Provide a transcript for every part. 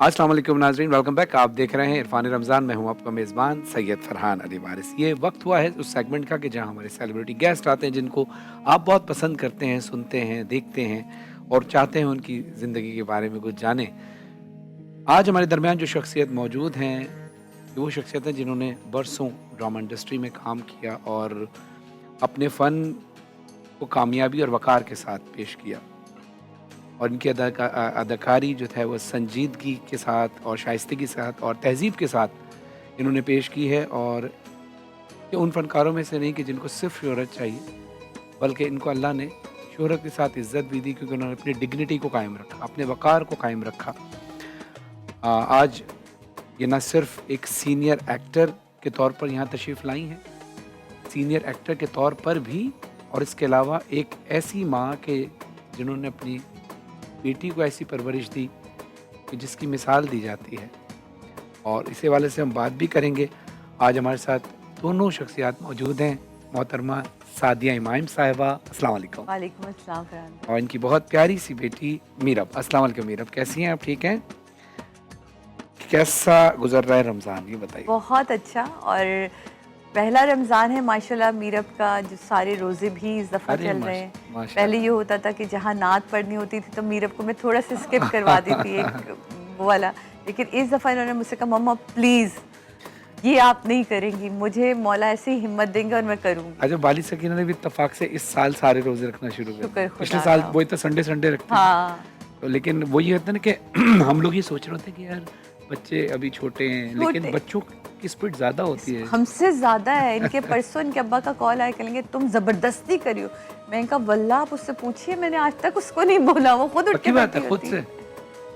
अस्सलाम वालेकुम नाज़रीन, वेलकम बैक। आप देख रहे हैं इरफान रमज़ान। मैं हूं आपका मेज़बान सैयद फरहान अली वारिस। ये वक्त हुआ है उस सेगमेंट का कि जहां हमारे सेलिब्रिटी गेस्ट आते हैं जिनको आप बहुत पसंद करते हैं, सुनते हैं, देखते हैं और चाहते हैं उनकी ज़िंदगी के बारे में कुछ जानें। आज हमारे दरमियान जो शख्सियत मौजूद हैं, वो शख्सियत हैं जिन्होंने बरसों ड्रामा इंडस्ट्री में काम किया और अपने फ़न को कामयाबी और वक़ार के साथ पेश किया। और इनकी अदाकारी जो है वो संजीदगी के साथ और शाइस्तगी के साथ और तहज़ीब के साथ इन्होंने पेश की है। और ये उन फ़नकारों में से नहीं कि जिनको सिर्फ़ शोहरत चाहिए, बल्कि इनको अल्लाह ने शोहरत के साथ इज़्ज़त भी दी, क्योंकि उन्होंने अपनी डिग्निटी को कायम रखा, अपने वक़ार को कायम रखा। आज ये न सिर्फ़ एक सीनियर एक्टर के तौर पर यहाँ तशरीफ़ लाई हैं, सीनियर एक्टर के तौर पर भी, और इसके अलावा एक ऐसी माँ के जिन्होंने अपनी बेटी को ऐसी परवरिश दी कि जिसकी मिसाल दी जाती है। और इसी वाले से हम बात भी करेंगे। आज हमारे साथ दोनों शख्सियात मौजूद हैं। मोहतरमा सादिया इमाम साहिबा, अस्सलाम वालेकुम। वालेकुम अस्सलाम फरहान। और इनकी बहुत प्यारी सी बेटी मीरब। अस्सलाम वालेकुम मीरब, कैसी हैं आप? ठीक हैं? कैसा गुजर रहा है रमज़ान, ये बताइए। बहुत अच्छा, और पहला रमज़ान है माशाल्लाह मीरब का, जो सारे रोज़े भी इस दफ़ा अरे चल रहे हैं। माशाल्लाह। पहले ये होता था कि जहाँ नात पढ़नी होती थी तो मीरब को मैं थोड़ा सा स्किप करवा देती एक वो वाला, लेकिन इस दफ़ा इन्होंने मुझसे कहा मम्मा प्लीज़ ये आप नहीं करेंगी, मुझे मौला ऐसी हिम्मत देंगे और मैं करूँगी। अच्छा, वाली सकीना ने भी इत्तेफाक से इस साल सारे रोजे रखना शुरू कर दिए। शुक्र पिछले खुदा साल का। वही तो संडे संडे रखते थे। हाँ, तो लेकिन वो ये होता है ना कि हम लोग ये सोच रहे होते हैं कि यार बच्चे अभी छोटे हैं, लेकिन छोटे। बच्चों की स्पीड ज़्यादा होती है। हमसे ज़्यादा है। इनके परसों इनके अब्बा का कॉल आया, कहेंगे तुम ज़बरदस्ती करियो। मैं कहा वल्लाह आप उससे पूछिए, मैंने आज तक उसको नहीं बोला, वो खुद उठ पक्की के बात है, बैठी खुद होती से है।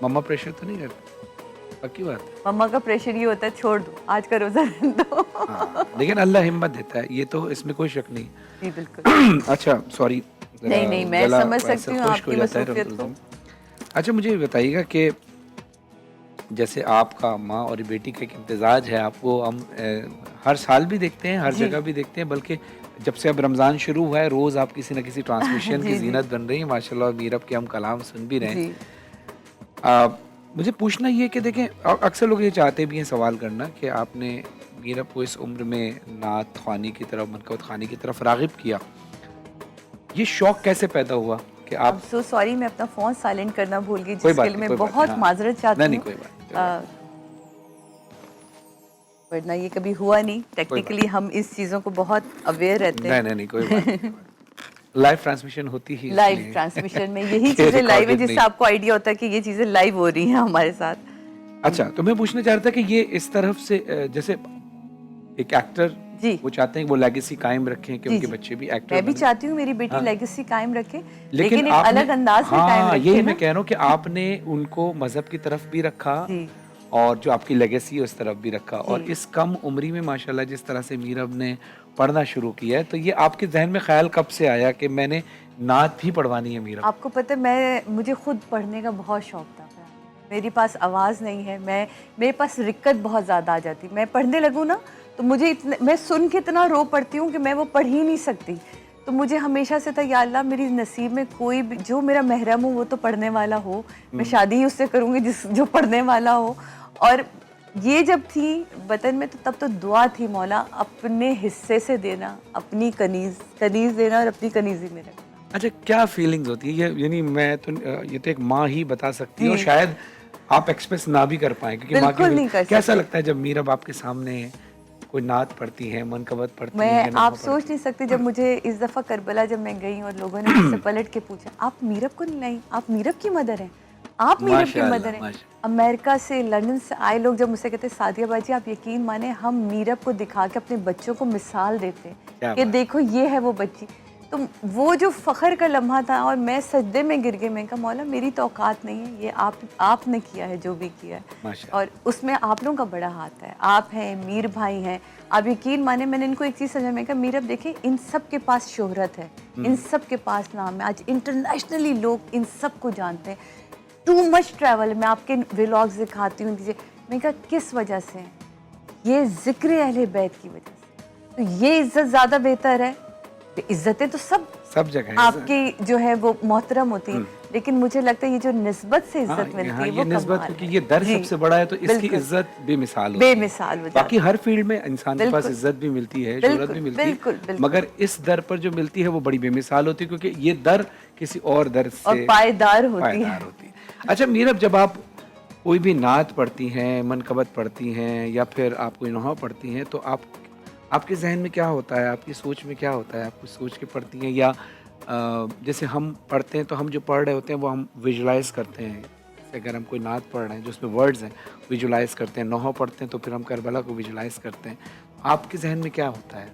मम्मा प्रेशर तो नहीं करती? पक्की बात है। मम्मा का प्रेशर ये होता है छोड़ दो, आज का रोज़ा रहने दो। हाँ, लेकिन अल्लाह हिम्मत देता है, ये तो इसमें कोई शक नहीं। जी बिल्कुल। अच्छा सॉरी, नहीं नहीं, मैं गला समझ ऐसे सकती हूँ खुश्क हो आपकी जाता है मसरूफियत को। रमज़ान। अच्छा मुझे ये बताइएगा कि जैसे आपका माँ और बेटी का एक इम्तिज़ाज है, आपको हम हर साल भी देखते हैं, हर जी। जगह भी देखते हैं, बल्कि जब से अब रमज़ान शुरू हुआ है रोज़ आप किसी न किसी ट्रांसमिशन की जी जी ज़ीनत बन रही है माशाल्लाह, और मीरब के हम कलाम सुन भी रहे हैं। जी। मुझे पूछना ये कि देखें, अक्सर लोग ये चाहते भी हैं सवाल करना कि आपने मीरब को इस उम्र में नात ख़्वानी की तरफ, मनक़बत ख़्वानी की तरफ राग़िब किया। ये शौक़ कैसे पैदा हुआ कि अब आप? सो सॉरी, मैं अपना फ़ोन साइलेंट करना भूल गई, कोई जिसके बात लिए नहीं, मैं कोई बात नहीं, बहुत हाँ। माज़रत चाहती नहीं हूँ। कोई बात नहीं, कोई बात वरना ये कभी हुआ नहीं। नहीं, कोई बात टेक्निकली हम इस चीज़ों को बहुत अवेयर रहते नहीं, हैं। नहीं, नहीं, कोई बात नहीं। लाइव ट्रांसमिशन होती ही लाइव इसलिए ट्रांसमिशन में यही ये चीज़ें लाइव है, रिकॉर्डेड नहीं। जिससे आपको आइडिया होता है कि ये चीज़ें लाइव हो रही हैं हमारे साथ। अच्छा, तो मैं पूछना चाह रहा था कि ये इस तरफ से जैसे एक एक्टर, जी वो चाहते हैं कि वो लेगेसी कायम रखें कि जी उनके जी, बच्चे भी एक्टर मैं भी बने। चाहती हूँ मेरी बेटी हाँ। लेगेसी कायम रखे, लेकिन लेकिन एक आपने, अलग अंदाज में कायम हाँ, रखे यही ना। मैं कह रहा हूँ कि आपने उनको मज़हब की तरफ भी रखा जी और जो आपकी लेगेसी है उस तरफ भी रखा। और जी। इस कम उम्री में माशाल्लाह जिस तरह से मीरब ने पढ़ना शुरू किया है, तो ये आपके ज़हन में ख़्याल कब से आया कि मैंने नात भी पढ़वानी है मीरब? आपको पता है, मुझे खुद पढ़ने का बहुत शौक था। मेरे पास आवाज़ नहीं है, मेरे पास रिक्कत बहुत ज़्यादा आ जाती। मैं पढ़ने लगूँ ना तो मैं सुन के इतना रो पड़ती हूँ कि मैं वो पढ़ ही नहीं सकती। तो मुझे हमेशा से था, या अल्लाह मेरी नसीब में कोई भी जो मेरा महरम हो वो तो पढ़ने वाला हो, मैं शादी ही उससे करूँगी जो पढ़ने वाला हो। और ये जब थी वतन में तो तब तो दुआ थी, मौला अपने हिस्से से देना, अपनी कनीज़ देना और अपनी कनीज़ी में रखना। अच्छा, क्या फीलिंग्स होती है ये? यानी मैं तो ये तो एक माँ ही बता सकती है, और जी शायद आप एक्सप्रेस ना भी कर पाएँ, क्योंकि माँ की बिल्कुल नहीं कर कैसा सकते। लगता है जब मीरब आपके सामने कोई नात पढ़ती है, मनक़बत पढ़ती है मैं या नग़मा आप सोच पढ़ती नहीं सकते, जब मुझे इस दफ़ा करबला जब मैं गई और लोगों ने मुझसे पलट के पूछा आप मीरब को नहीं लाई, आप मीरब की मदर हैं, आप है? मीरब की माशाअल्लाह, मदर हैं। माशा अमेरिका से, लंदन से आए लोग जब मुझसे कहते सादिया बाजी आप यकीन माने हम मीरब को दिखा के अपने बच्चों को मिसाल देते हैं क्या कि बात। देखो ये है वो बच्ची। तो वो जो फ़ख्र का लम्हा था, और मैं सजदे में गिर गई। मैं कहा मौला मेरी तो औकात नहीं है, ये आपने किया है जो भी किया है, माशाअल्लाह। और उसमें आप लोगों का बड़ा हाथ है। आप हैं, मीर भाई हैं, आप यकीन माने मैंने इनको एक चीज़ समझा। मैं कहा मीरब देखें, इन सब के पास शोहरत है, इन सब के पास नाम है, आज इंटरनेशनली लोग इन सब को जानते हैं। टू मच ट्रैवल, मैं आपके व्लॉग्स दिखाती हूँ दीजिए। मैं कहा किस वजह से? ये ज़िक्र अहले बैत की वजह से। तो ये इज़्ज़त ज़्यादा बेहतर है इज्जतें तो सब जगह है। आपकी जो है वो मोहतरम होती है, लेकिन मुझे लगता है ये जो निस्बत से हाँ, इज्जत मिलती हाँ, है ये वो निस्बत कमाल क्योंकि है। ये दर जी, सबसे बड़ा है तो इसकी बिल्कुल। इज्जत बेमिसाल होती है। बेमिसाल हो बाकी जाती हर फील्ड में इंसान के पास बिल्कुल। इज्जत भी मिलती है, शोहरत बिल्कुल, भी मिलती है, बिल्कुल, बिल्कुल। मगर इस दर पर जो मिलती है वो बड़ी बेमिसाल होती है क्योंकि ये दर किसी और दर और से पायदार होती पायदार है। होती है। अच्छा मीरब, जब आप कोई भी नात पढ़ती हैं, मनकबत पढ़ती हैं या फिर आप कोई नोहा पढ़ती हैं तो आपके ज़हन में क्या होता है, आपकी सोच में क्या होता है? आप कुछ सोच के पढ़ती हैं या जैसे हम पढ़ते हैं तो हम जो पढ़ रहे होते हैं वो हम विजुलाइज़ करते हैं। जैसे अगर हम कोई नात पढ़ रहे हैं जो उसमें वर्ड्स हैं, विजुलाइज़ करते हैं, नोहा पढ़ते हैं तो फिर हम करबला को विजुलाइज़ करते हैं। आपके ज़हन में क्या होता है?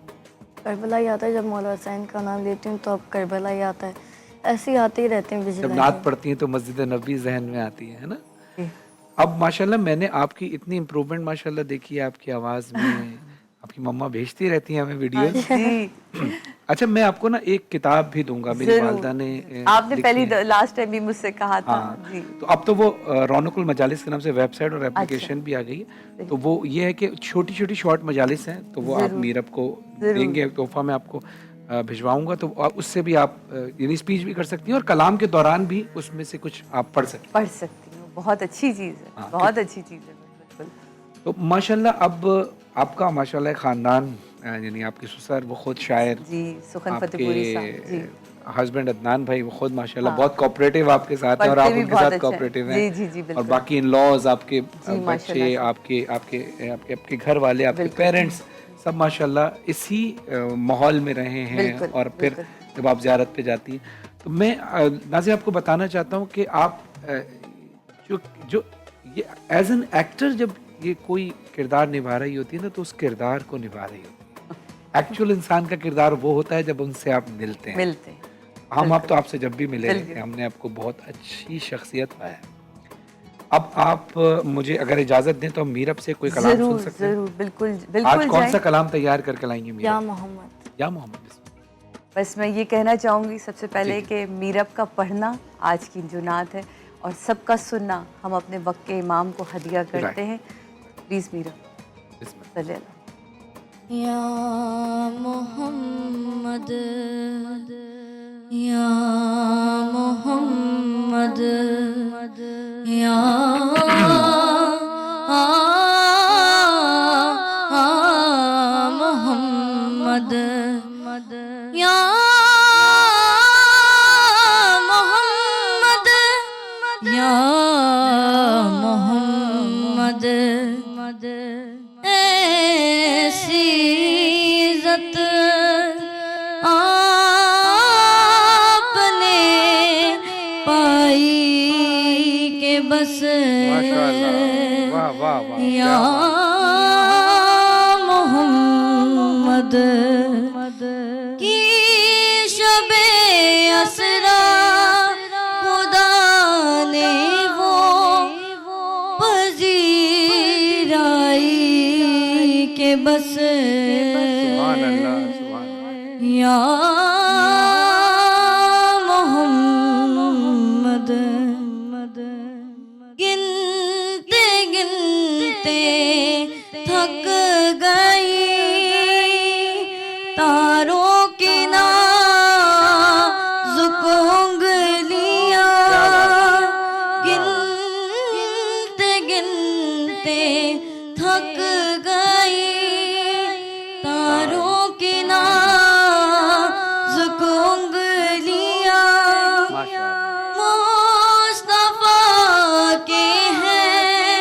करबला ही आता है। जब मौला हुसैन का नाम लेती हूँ तो अब करबला ही आता है। ऐसे ही आते ही रहते हैं जब विजुलाइज। नात पढ़ती हैं तो मस्जिद नबी ज़हन में आती है ना? जी। अब माशाल्लाह मैंने आपकी इतनी इम्प्रूवमेंट माशाल्लाह देखी है आपकी आवाज़ में। आपकी मम्मा भेजती रहती हैं हमें हाँ वीडियोज़। जी, अच्छा, मैं आपको ना एक किताब भी दूँगा, मेरी वालिदा ने आपने लिखी पहली है। लास्ट टाइम भी मुझसे कहा था। हाँ, जी, तो अब तो वो रौनकुल मजालिस के नाम से वेबसाइट और एप्लीकेशन अच्छा। भी आ गई है। तो वो ये है कि छोटी-छोटी शॉर्ट मजालिस हैं, तो वो आप ज़रूर, मीरब को ज़रूर। देंगे, तोहफ़ा मैं आपको भिजवाऊँगा तो उससे भी आप यानी स्पीच भी कर सकती हैं और कलाम के दौरान भी उसमें से कुछ आप पढ़ सकती हैं। पढ़ सकती हूँ, बहुत अच्छी चीज़ है, हाँ, बहुत अच्छी चीज़ है, बिल्कुल। तो माशाल्लाह अब आपका माशाल्लाह ख़ानदान यानी आपके ससुर वो खुद शायर, जी, सुखन फतेहपुरी साहब, जी। आपके हस्बैंड अदनान भाई वो खुद माशाल्लाह हाँ। बहुत कोऑपरेटिव आपके साथ हैं और पढ़ते आप भी उनके बहुत साथ अच्छा है। कोऑपरेटिव हैं। जी, जी, जी, और बिल्कुल। बाकी इन लॉज आपके जी, बच्चे, माशाल्लाह से। आपके आपके आपके आपके घर वाले, आपके बिल्कुल। पेरेंट्स सब माशाल्लाह इसी माहौल में रहे हैं बिल्कुल, और फिर बिल्कुल। जब आप ज़ियारत पे जाती हैं तो मैं नाज़िया आपको बताना चाहता हूँ कि आप जो जो ये एज एन एक्टर जब ये कोई किरदार निभा रही होती है ना तो उस किरदार को निभा रही होती है। एक्चुअल इंसान का किरदार वो होता है जब उनसे आप मिलते हैं। मिलते हैं। हम आप बिल्कुल। तो आपसे जब भी मिले बिल्कुल। हमने आपको बहुत अच्छी शख्सियत पाया है। अब आप मुझे अगर इजाज़त दें तो हम मीरब से कोई कलाम सुन ज़रूर, सकते हैं? ज़रूर, बिल्कुल, आज बिल्कुल कौन सा जाएँ। कलाम तैयार करके लाएंगी या मीरब? मोहम्मद। या मोहम्मद बिस्मिल्लाह। बस मैं ये कहना चाहूँगी सबसे पहले जी, जी। कि मीरब का पढ़ना आज की जो नात है और सबका सुनना हम अपने वक्त के इमाम को हदिया करते हैं। प्लीज़ मीरब बिस्मिल्लाह। सल्ले अल्लाह। या मोहम्मद, या मोहम्मद, या मोहम्मद, या मोहम्मद, या मोहम्मद, ऐसी इज़्ज़त आपने पाई के बस माशाअल्लाह, वाह वाह वाह, या क्या बात। मोहम्मद की शबे असरा खुदा ने वो पजीराई के बस सुभान अल्लाह, सुभान अल्लाह। या मोहम्मद, गिनते गिनते थक गई तारों की नाजुक उंगलियां, गिनते गिनते थक गई तारों की नाजुक उंगलियां, माशाअल्लाह। मुस्तफा के हैं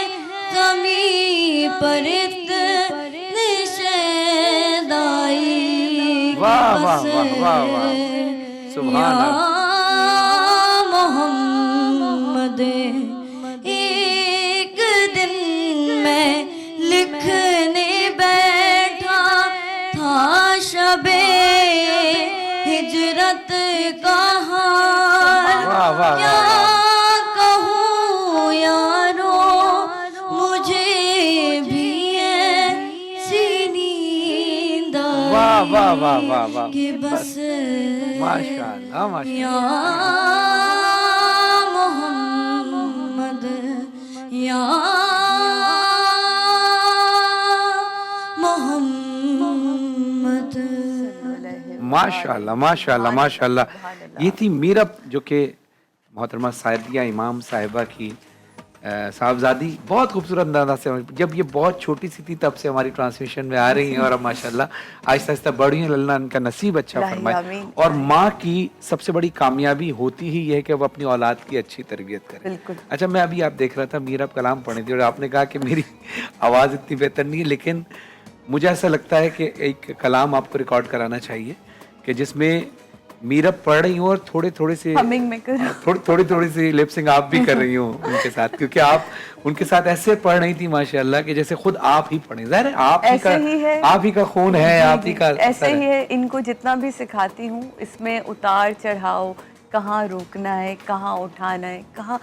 ज़मीं पर इतनी शैदाई के वाह, वाह, बस वाह, वाह, वाह। सुभान या अल्लाह। मोहम्मद, एक दिन मैं लिखने बैठा था शबे हिजरत का हाल, वाह, वाह, क्या वाह, कहूँ यारो मुझे भी ऐसी नींद वाह, वाह, वाह, वाह, वाह। कि बस माशाअल्लाह, माशाअल्लाह। या मोहम्मद, या मोहम्मद। माशाल्लाह माशाल्लाह माशाल्लाह। सुभान अल्लाह। ये थी मीरब, जो कि मोहतरमा सादिया इमाम साहिबा की साहबजादी। बहुत खूबसूरत अंदाज से जब ये बहुत छोटी सी थी तब से हमारी ट्रांसमिशन में आ रही हैं, और अब माशाल्लाह आहिस्ता आहिस्ता बढ़ी हैं। अल्लाह इनका नसीब अच्छा इलाही फरमाए। आमीन। और माँ की सबसे बड़ी कामयाबी होती ही ये है कि वो अपनी औलाद की अच्छी तरबियत करे। बिल्कुल। अच्छा, मैं अभी आप देख रहा था मीरब कलाम पढ़ी थी, और आपने कहा कि मेरी आवाज़ इतनी बेहतर नहीं है, लेकिन मुझे ऐसा लगता है कि एक कलाम आपको रिकॉर्ड कराना चाहिए कि जिसमें मीरब पढ़ रही हूँ और थोड़े थोड़े से हमिंग में करो। थोड़ी सी लिपसिंग आप भी कर रही हो उनके साथ, क्योंकि आप उनके साथ ऐसे पढ़ रही थी माशाल्लाह कि जैसे खुद आप ही पढ़े। ज़ाहिर है ऐसे ही है। आप ही का खून है, जी, आप ही जी, का ऐसे असर ही है। है। इनको जितना भी सिखाती हूँ इसमें उतार चढ़ाव, कहाँ रुकना है, कहाँ उठाना है, कहाँ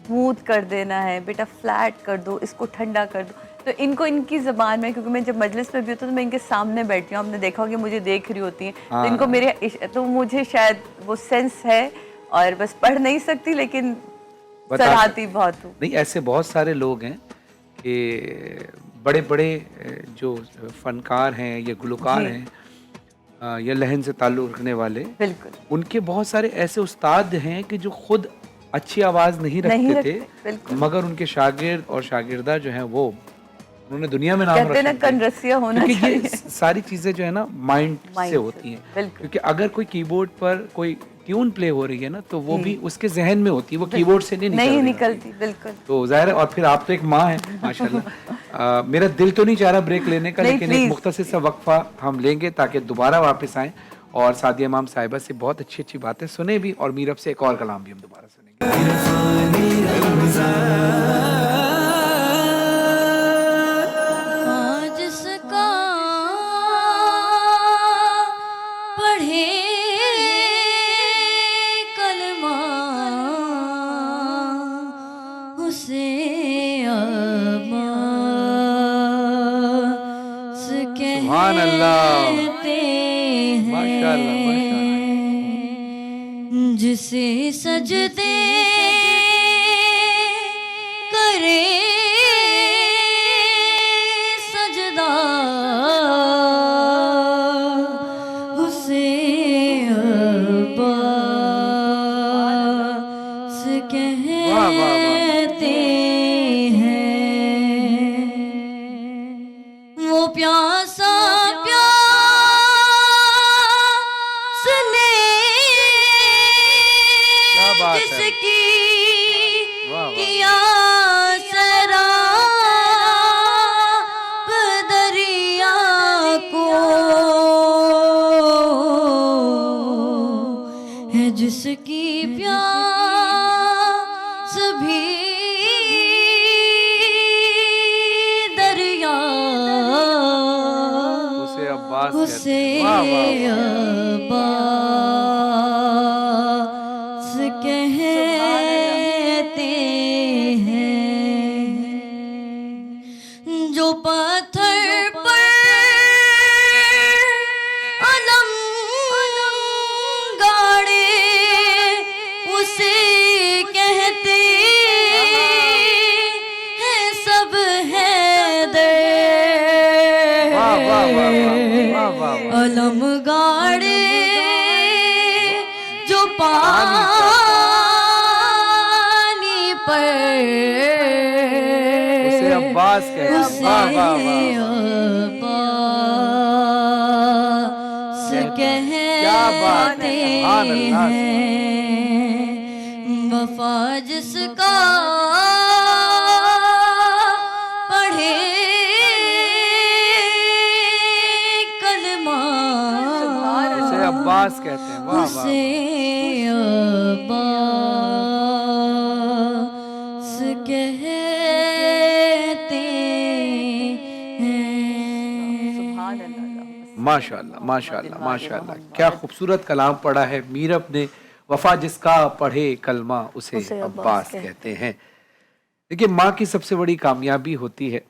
स्मूथ कर देना है, बेटा फ्लैट कर दो, इसको ठंडा कर दो। तो इनको इनकी ज़बान में, क्योंकि मैं जब मजलिस में भी होती हूँ तो मैं इनके सामने बैठती हूँ, आपने देखा होगा मुझे देख रही होती हैं, तो इनको हाँ। तो मुझे शायद वो सेंस है, और बस पढ़ नहीं सकती लेकिन बता सराहती बहुत हूँ। नहीं, ऐसे बहुत सारे लोग हैं कि बड़े बड़े जो फनकार हैं या गुलकार जी। हैं, या लहन से ताल्लुक़ रखने वाले, बिल्कुल। उनके बहुत सारे ऐसे उस्ताद हैं कि जो खुद अच्छी आवाज़ नहीं नहीं रखते थे, रखते, बिल्कुल। मगर उनके शागिर्द और शागिर्दा जो हैं वो उन्होंने दुनिया में नाम कहते हैं ना, रोशन किया। कनरसिया होना क्योंकि ये चाहिए। सारी चीज़ें जो है ना माइंड से माइंड से, होती हैं। बिल्कुल। क्योंकि अगर कोई कीबोर्ड पर कोई ट्यून प्ले हो रही है ना, तो वो जी। भी उसके जहन में होती है, वो कीबोर्ड से नहीं नहीं निकलती। निकलती, बिल्कुल। तो ज़ाहिर है, और फिर आप तो एक माँ हैं माशाल्लाह। मेरा दिल तो नहीं चाह रहा ब्रेक लेने का, नहीं, लेकिन एक प्लीज। मुख्तसर सा वक्फा हम लेंगे ताकि दोबारा वापस आएँ और सादिया इमाम साहिबा से बहुत अच्छी अच्छी बातें सुने भी, और मीरब से एक और कलाम भी हम दोबारा सुनेंगे। आज जिसका पढ़े कलमा उसे अब्बास सुभान अल्लाह। कहते माशाल्लाह माशाल्लाह। हैं, जिसे सजदे करे सजदा उसे अब्बास वाह, वाह, वाह। कहते हैं। वो प्यासा प्यासने क्या बात है। जिसकी वाह, वाह। किया सैराब दरिया को, है जिसकी प्यास भी दरिया उसे अब्बास कहते उसे हैं। वाह, वाह, वाह। अब्बास कहते हैं। जो पत्थर पर अलम गाड़े उसे कहते हैं सब हैदर। वाह, वाह, वाह, वाह, वाह, वाह, वाह। अलम गाड़े जो पानी पर उसे अब्बास कहते हैं। उसे वाह, वाह, वाह। अब्बास क्या बात है। कहते सुभान अल्लाह, हैं। वफा जिसका पढ़े कलमा उसे अब्बास कहते हैं। वाह, वाह, उसे अब्बास कहते हैं। सुभान अल्लाह। माशाल्लाह माशाल्लाह माशाल्लाह। क्या खूबसूरत कलाम पढ़ा है मीरब ने। वफा जिसका पढ़े कलमा उसे उसे अब्बास अब्बास कहते हैं। देखिए, माँ की सबसे बड़ी कामयाबी होती है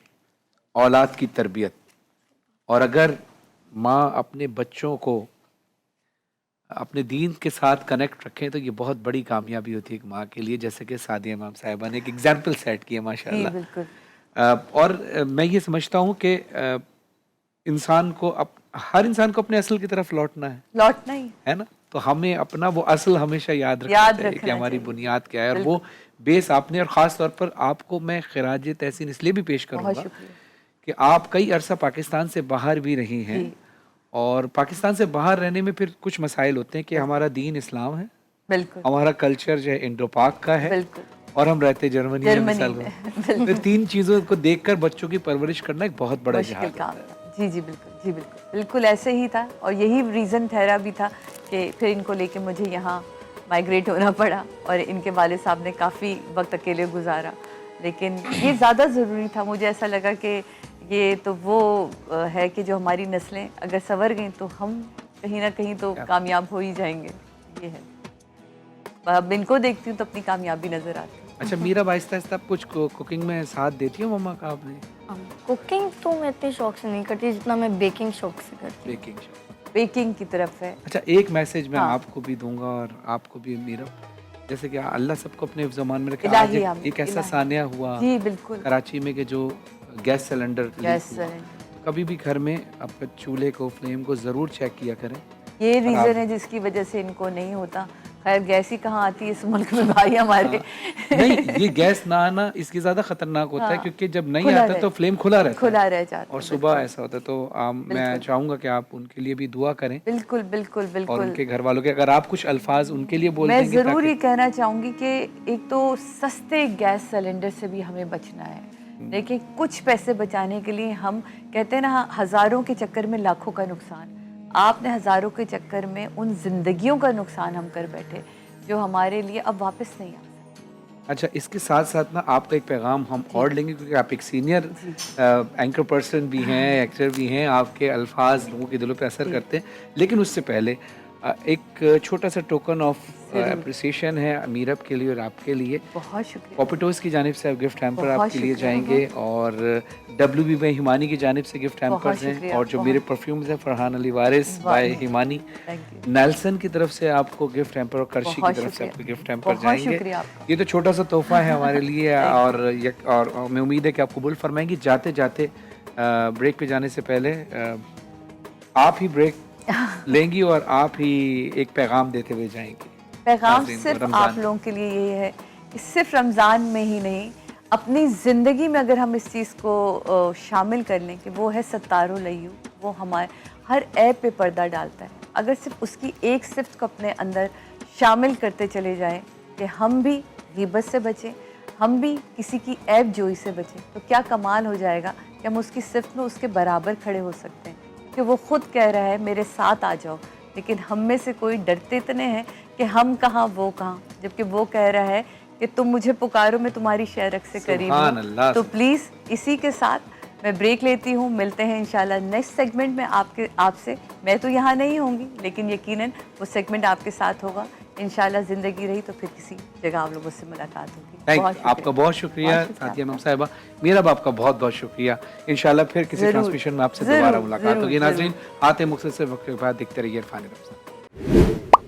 औलाद की तरबियत, और अगर माँ अपने बच्चों को अपने दीन के साथ कनेक्ट रखें तो ये बहुत बड़ी कामयाबी होती है एक माँ के लिए, जैसे कि सादिया इमाम साहिबा ने एक एग्जाम्पल सेट किया जी, माशाल्लाह। बिल्कुल। और मैं ये समझता हूँ कि इंसान को हर इंसान को अपने असल की तरफ लौटना लौटना ही है ना? तो हमें अपना वो असल हमेशा याद रखना याद चाहिए कि रखना हमारी चाहिए। बुनियाद क्या है, और वो बेस आपने, और ख़ास तौर पर आपको मैं खिराज तहसीन इसलिए भी पेश बहुत करूँगा शुक्रिया कि आप कई अरसा पाकिस्तान से बाहर भी रही हैं, जी। और पाकिस्तान से बाहर रहने में फिर कुछ मसाइल होते हैं कि हमारा दीन इस्लाम है, बिल्कुल हमारा कल्चर जो है इंडो पाक का है, बिल्कुल और हम रहते जर्मनी में जर्मनी मिसाल में को। तो तीन चीज़ों को देखकर बच्चों की परवरिश करना एक बहुत बड़ा मुश्किल जहाद काम होता है। था। जी जी बिल्कुल बिल्कुल ऐसे ही था, और यही रीज़न ठहरा भी था कि फिर इनको लेके मुझे यहाँ माइग्रेट होना पड़ा, और इनके वालिद साहब ने काफ़ी वक्त अकेले गुजारा, लेकिन ये ज़्यादा ज़रूरी था। मुझे ऐसा लगा कि ये तो वो है कि जो हमारी नस्लें अगर संवर गई तो हम कहीं ना कहीं तो कामयाब हो ही जाएंगे। ये है, अब इनको देखती हूँ तो अपनी कामयाबी नज़र आती है। अच्छा मीरा, आहिस्ता आहिस्ता आप कुछ कुकिंग में साथ देती हो मम्मा का आपने? कुकिंग तो मैं इतने शौक से नहीं करती जितना मैं बेकिंग शौक से करती हूँ। बेकिंग। बेकिंग की तरफ है। अच्छा, एक मैसेज मैं हाँ। आपको भी दूंगा और आपको भी मीरा, जैसे कि अल्लाह सबको अपने ज़मान में रखे। आज इलाही आमीन, एक ऐसा इलाही। सानिया हुआ जी बिल्कुल। कराची में कि जो गैस सिलेंडर लीक गैस हुआ। सिलेंडर, कभी भी घर में आपके चूल्हे को, फ्लेम को ज़रूर चेक किया करें। ये और रीज़न आप है जिसकी वजह से इनको नहीं होता। खैर गैस ही कहाँ आती है इस मुल्क में भाई हमारे। नहीं, ये गैस ना आना इसकी ज़्यादा खतरनाक होता है, हाँ, क्योंकि जब नहीं खुला आता रह- तो फ्लेम खुला रहता है खुला रह जाता और है। सुबह ऐसा होता है। तो मैं बिल्कुल। चाहूँगा कि आप उनके लिए भी दुआ करें, बिल्कुल बिल्कुल और बिल्कुल। उनके घर वालों के, अगर आप कुछ अल्फाज उनके लिए बोल मैं देंगे ज़रूर ताकि ये कहना चाहूँगी कि एक तो सस्ते गैस सिलेंडर से भी हमें बचना है। देखिए कुछ पैसे बचाने के लिए हम कहते हैं ना, हज़ारों के चक्कर में लाखों का नुकसान। आपने हज़ारों के चक्कर में उन जिंदगियों का नुकसान हम कर बैठे जो हमारे लिए अब वापस नहीं आ सकते। अच्छा, इसके साथ साथ ना आपका एक पैगाम हम जी। और लेंगे, क्योंकि आप एक सीनियर जी एंकर पर्सन भी हैं, एक्टर भी हैं, आपके अल्फाज लोगों के दिलों पे असर जी करते हैं। लेकिन उससे पहले एक छोटा सा टोकन ऑफ ज़रूर। अप्रिसिएशन है मीरब के लिए और आपके लिए। बहुत शुक्रिया। पॉपिटोज़ की जानिब से गिफ्ट हैम्पर बहुत आपके लिए शुक्रिया। जाएंगे, और डब्ल्यू बी हिमानी की जानिब से गिफ्ट बहुत हैम्पर्स हैं, शुक्रिया, और जो मेरे परफ्यूम्स हैं Farhan Ali Waris by Himani. Thank you. Nelson की तरफ से आपको गिफ्ट हैम्पर, और करशी की बहुत तरफ से शुक्रिया। आपको गिफ्ट हैम्पर बहुत जाएंगे। शुक्रिया आपका। ये तो छोटा सा तोहफा है हमारे लिए, Thank और मैं उम्मीद है कि आप कबूल फरमाएंगी। जाते जाते ब्रेक पे जाने से पहले आप ही ब्रेक लेंगी और आप ही एक पैगाम देते हुए जाएंगी। पैगाम नाज़रीन को सिर्फ रमज़ान आप लोगों के लिए ये है कि सिर्फ रमज़ान में ही नहीं, अपनी ज़िंदगी में अगर हम इस चीज़ को शामिल कर लें कि वो है सत्तारो लयू, वो हमारे हर ऐप पे पर्दा डालता है। अगर सिर्फ उसकी एक सिफ्त को अपने अंदर शामिल करते चले जाएं कि हम भी ग़ीबत से बचें, हम भी किसी की ऐब जोई से बचें, तो क्या कमाल हो जाएगा कि हम उसकी सिफ्त में उसके बराबर खड़े हो सकते हैं। कि वो खुद कह रहा है मेरे साथ आ जाओ, लेकिन हम में से कोई डरते इतने हैं कि हम कहाँ वो कहाँ, जबकि वो कह रहा है कि तुम मुझे पुकारो, मैं तुम्हारी शहरक से करीब सुभान हूँ। अल्लाह। तो प्लीज़ इसी के साथ मैं ब्रेक लेती हूँ। मिलते हैं इंशाल्लाह नेक्स्ट सेगमेंट में आपसे। मैं तो यहाँ नहीं होंगी, लेकिन यकीनन वो सेगमेंट आपके साथ होगा। इंशाल्लाह ज़िंदगी रही तो फिर किसी जगह आप लोगों से मुलाकात होगी। आपका बहुत शुक्रिया साथिया मैम साहिबा। मेरा भी आपका बहुत बहुत शुक्रिया। इंशाल्लाह फिर किसी ट्रांसमिशन में आपसे दोबारा मुलाकात होगी। नाज़रीन, आते मुख्तसर वक्त के बाद दिखते रहिए इरफान रमज़ान।